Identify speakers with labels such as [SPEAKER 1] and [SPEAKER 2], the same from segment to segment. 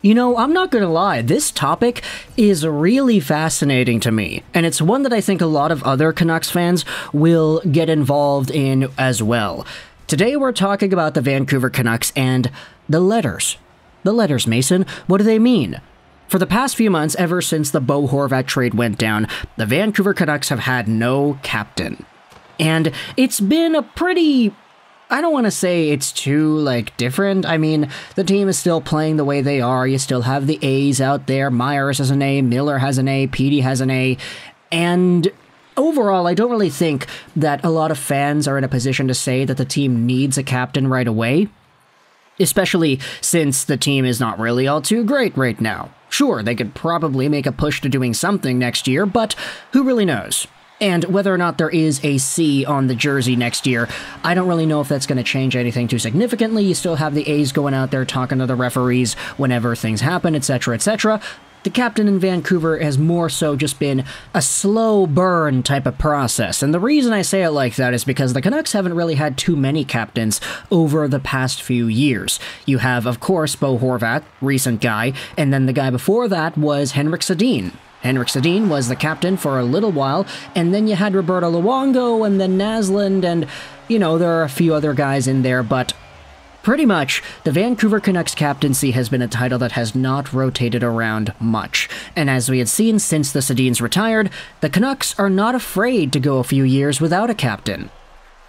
[SPEAKER 1] You know, I'm not gonna lie, this topic is really fascinating to me, and it's one that I think a lot of other Canucks fans will get involved in as well. Today we're talking about the Vancouver Canucks and the letters. The letters, Mason, what do they mean? For the past few months, ever since the Bo Horvat trade went down, the Vancouver Canucks have had no captain. And it's been a pretty... I don't want to say it's too, different. I mean, the team is still playing the way they are. You still have the A's out there. Myers has an A, Miller has an A, Petey has an A. And overall, I don't really think that a lot of fans are in a position to say that the team needs a captain right away. Especially since the team is not really all too great right now. Sure, they could probably make a push to doing something next year, but who really knows? And whether or not there is a C on the jersey next year, I don't really know if that's going to change anything too significantly. You still have the A's going out there talking to the referees whenever things happen, etc., etc. The captain in Vancouver has more so just been a slow burn type of process. And the reason I say it like that is because the Canucks haven't really had too many captains over the past few years. You have, of course, Bo Horvat, recent guy, and then the guy before that was Henrik Sedin. Henrik Sedin was the captain for a little while, and then you had Roberto Luongo, and then Naslund, and, you know, there are a few other guys in there, but pretty much, the Vancouver Canucks captaincy has been a title that has not rotated around much. And as we had seen since the Sedins retired, the Canucks are not afraid to go a few years without a captain.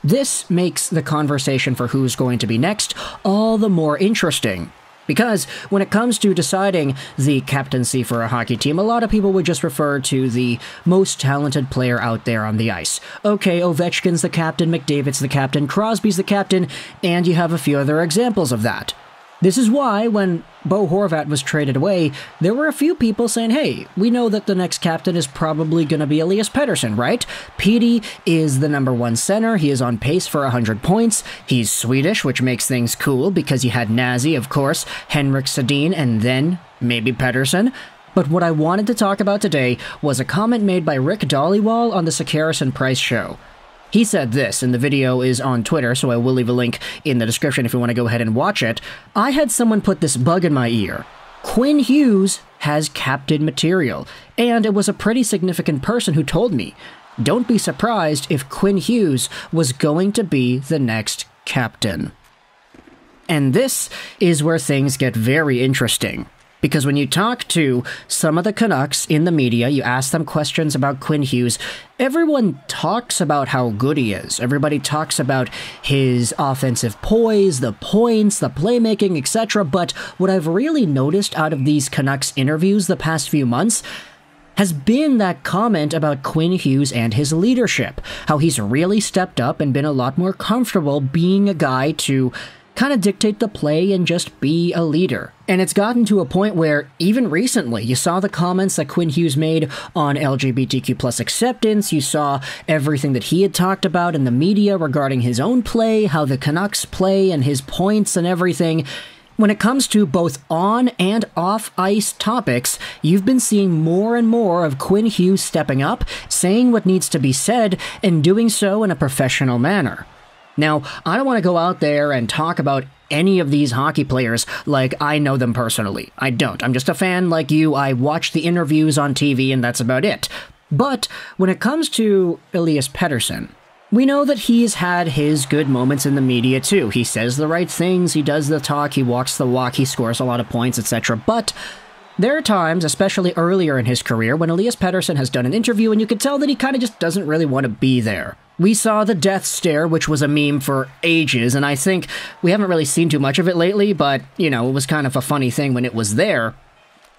[SPEAKER 1] This makes the conversation for who's going to be next all the more interesting. Because when it comes to deciding the captaincy for a hockey team, a lot of people would just refer to the most talented player out there on the ice. Okay, Ovechkin's the captain, McDavid's the captain, Crosby's the captain, and you have a few other examples of that. This is why, when Bo Horvat was traded away, there were a few people saying, hey, we know that the next captain is probably going to be ELIAS PETTERSSON, right? Petey is the #1 center. He is on pace for 100 points. He's Swedish, which makes things cool because you had Nazi, of course, Henrik Sedin, and then maybe Pettersson. But what I wanted to talk about today was a comment made by Rick Dhaliwal on the Sekeres and Price show. He said this, and the video is on Twitter, so I will leave a link in the description if you want to go ahead and watch it. I had someone put this bug in my ear. Quinn Hughes has captain material, and it was a pretty significant person who told me. Don't be surprised if Quinn Hughes was going to be the next captain. And this is where things get very interesting. Because when you talk to some of the Canucks in the media, you ask them questions about Quinn Hughes, everyone talks about how good he is. Everybody talks about his offensive poise, the points, the playmaking, etc. But what I've really noticed out of these Canucks interviews the past few months has been that comment about Quinn Hughes and his leadership. How he's really stepped up and been a lot more comfortable being a guy to kind of dictate the play and just be a leader. And it's gotten to a point where, even recently, you saw the comments that Quinn Hughes made on LGBTQ+ acceptance, you saw everything that he had talked about in the media regarding his own play, how the Canucks play, and his points and everything. When it comes to both on and off-ice topics, you've been seeing more and more of Quinn Hughes stepping up, saying what needs to be said, and doing so in a professional manner. Now, I don't want to go out there and talk about any of these hockey players like I know them personally. I don't. I'm just a fan like you. I watch the interviews on TV and that's about it. But when it comes to ELIAS PETTERSSON, we know that he's had his good moments in the media too. He says the right things, he does the talk, he walks the walk, he scores a lot of points, etc. But there are times, especially earlier in his career, when ELIAS PETTERSSON has done an interview and you can tell that he kind of just doesn't really want to be there. We saw the death stare, which was a meme for ages, and I think we haven't really seen too much of it lately, but, you know, it was kind of a funny thing when it was there.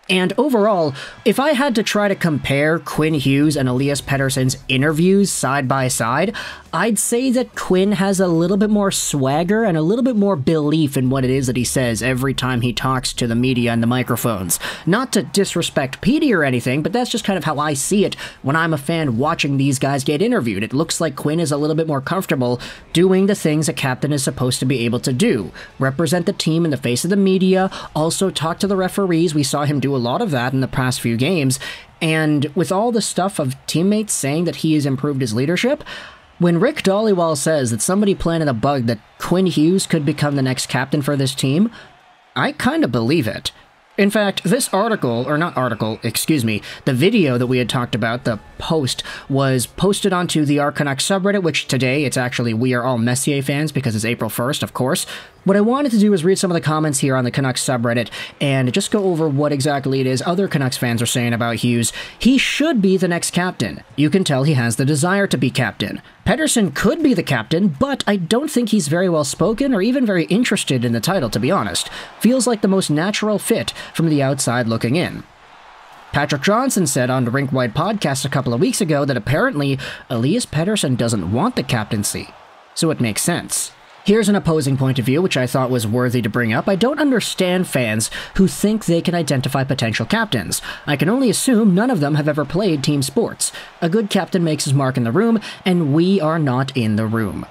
[SPEAKER 1] And overall, if I had to try to compare Quinn Hughes and ELIAS PETTERSSON's interviews side by side, I'd say that Quinn has a little bit more swagger and a little bit more belief in what it is that he says every time he talks to the media and the microphones. Not to disrespect Petey or anything, but that's just kind of how I see it when I'm a fan watching these guys get interviewed. It looks like Quinn is a little bit more comfortable doing the things a captain is supposed to be able to do. Represent the team in the face of the media, also talk to the referees. We saw him do a lot of that in the past few games, and with all the stuff of teammates saying that he has improved his leadership, when Rick Dhaliwal says that somebody planted a bug that Quinn Hughes could become the next captain for this team, I kind of believe it. In fact, this article, or not article, excuse me, the video that we had talked about, the post, was posted onto the Our Canucks subreddit, which today it's actually We Are All Messier fans because it's April 1st, of course. What I wanted to do was read some of the comments here on the Canucks subreddit and just go over what exactly it is other Canucks fans are saying about Hughes. He should be the next captain. You can tell he has the desire to be captain. Pettersson could be the captain, but I don't think he's very well spoken or even very interested in the title, to be honest. Feels like the most natural fit from the outside looking in. Patrick Johnson said on the Rink Wide podcast a couple of weeks ago that apparently Elias Pettersson doesn't want the captaincy, so it makes sense. Here's an opposing point of view which I thought was worthy to bring up. I don't understand fans who think they can identify potential captains. I can only assume none of them have ever played team sports. A good captain makes his mark in the room, and we are not in the room.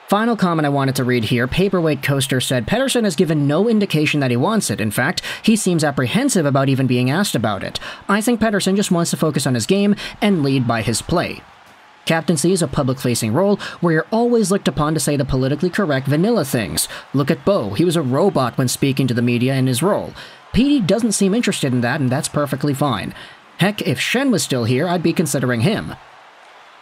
[SPEAKER 1] Final comment I wanted to read here. Paperweight Coaster said, Pettersson has given no indication that he wants it. In fact, he seems apprehensive about even being asked about it. I think Pettersson just wants to focus on his game and lead by his play. Captaincy is a public-facing role where you're always looked upon to say the politically correct vanilla things. Look at Bo. He was a robot when speaking to the media in his role. Petey doesn't seem interested in that, and that's perfectly fine. Heck, if Schenn was still here, I'd be considering him.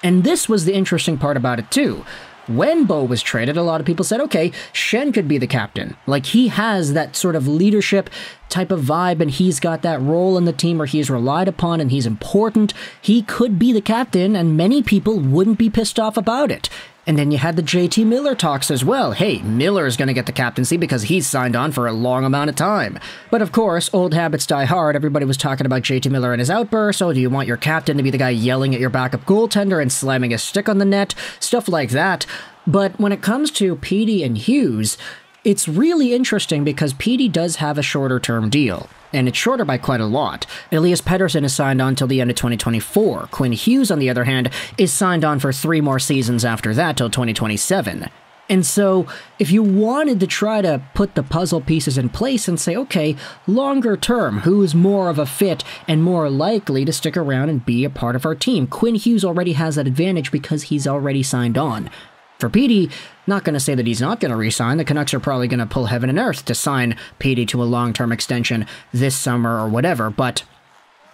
[SPEAKER 1] And this was the interesting part about it, too. When Bo was traded, a lot of people said, okay, Schenn could be the captain. Like, he has that sort of leadership type of vibe, and he's got that role in the team where he's relied upon and he's important. He could be the captain, and many people wouldn't be pissed off about it. And then you had the JT Miller talks as well. Hey, Miller's gonna get the captaincy because he's signed on for a long amount of time. But of course, old habits die hard. Everybody was talking about JT Miller and his outbursts. Oh, do you want your captain to be the guy yelling at your backup goaltender and slamming a stick on the net? Stuff like that. But when it comes to Petey and Hughes, it's really interesting because Petey does have a shorter-term deal, and it's shorter by quite a lot. Elias Pettersson is signed on till the end of 2024. Quinn Hughes, on the other hand, is signed on for 3 more seasons after that till 2027. And so, if you wanted to try to put the puzzle pieces in place and say, okay, longer term, who's more of a fit and more likely to stick around and be a part of our team? Quinn Hughes already has that advantage because he's already signed on. For Petey, not going to say that he's not going to re-sign. The Canucks are probably going to pull heaven and earth to sign Petey to a long-term extension this summer or whatever, but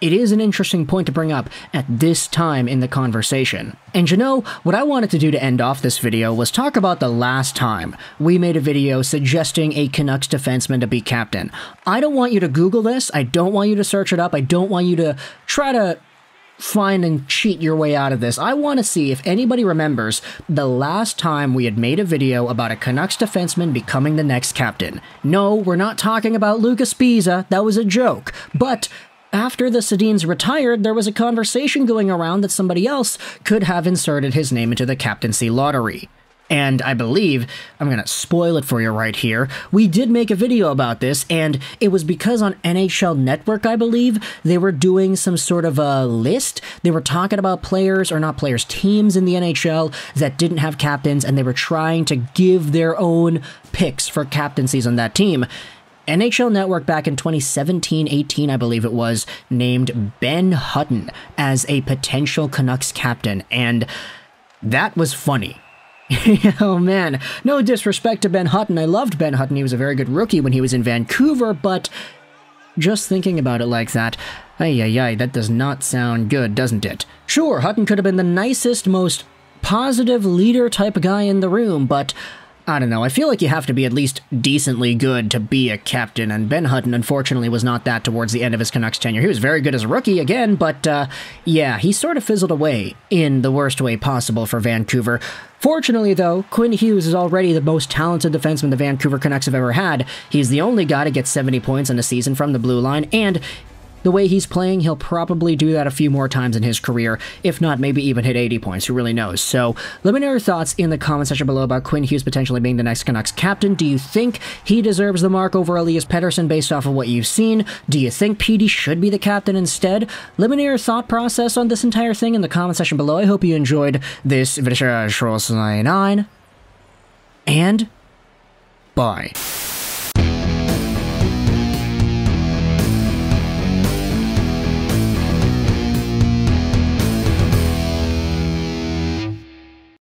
[SPEAKER 1] it is an interesting point to bring up at this time in the conversation. And you know, what I wanted to do to end off this video was talk about the last time we made a video suggesting a Canucks defenseman to be captain. I don't want you to Google this. I don't want you to search it up. I don't want you to try to find and cheat your way out of this. I want to see if anybody remembers the last time we had made a video about a Canucks defenseman becoming the next captain. No, we're not talking about Lucas Pisa. That was a joke. But after the Sedins retired, there was a conversation going around that somebody else could have inserted his name into the captaincy lottery. And I believe, I'm going to spoil it for you right here, we did make a video about this, and it was because on NHL Network, I believe, they were doing some sort of a list. They were talking about players, or not players, teams in the NHL that didn't have captains, and they were trying to give their own picks for captaincies on that team. NHL Network back in 2017-18, I believe it was, named Ben Hutton as a potential Canucks captain, and that was funny. Oh man, no disrespect to Ben Hutton. I loved Ben Hutton. He was a very good rookie when he was in Vancouver, but just thinking about it like that, that does not sound good, doesn't it? Sure, Hutton could have been the nicest, most positive leader type of guy in the room, but I don't know, I feel like you have to be at least decently good to be a captain, and Ben Hutton unfortunately was not that towards the end of his Canucks tenure. He was very good as a rookie again, but yeah, he sort of fizzled away in the worst way possible for Vancouver. Fortunately, though, Quinn Hughes is already the most talented defenseman the Vancouver Canucks have ever had. He's the only guy to get 70 points in a season from the blue line, and the way he's playing, he'll probably do that a few more times in his career, if not maybe even hit 80 points, who really knows. So let me know your thoughts in the comment section below about Quinn Hughes potentially being the next Canucks captain. Do you think he deserves the mark over Elias Pettersson based off of what you've seen? Do you think Petey should be the captain instead? Let me know your thought process on this entire thing in the comment section below. I hope you enjoyed this video, and bye.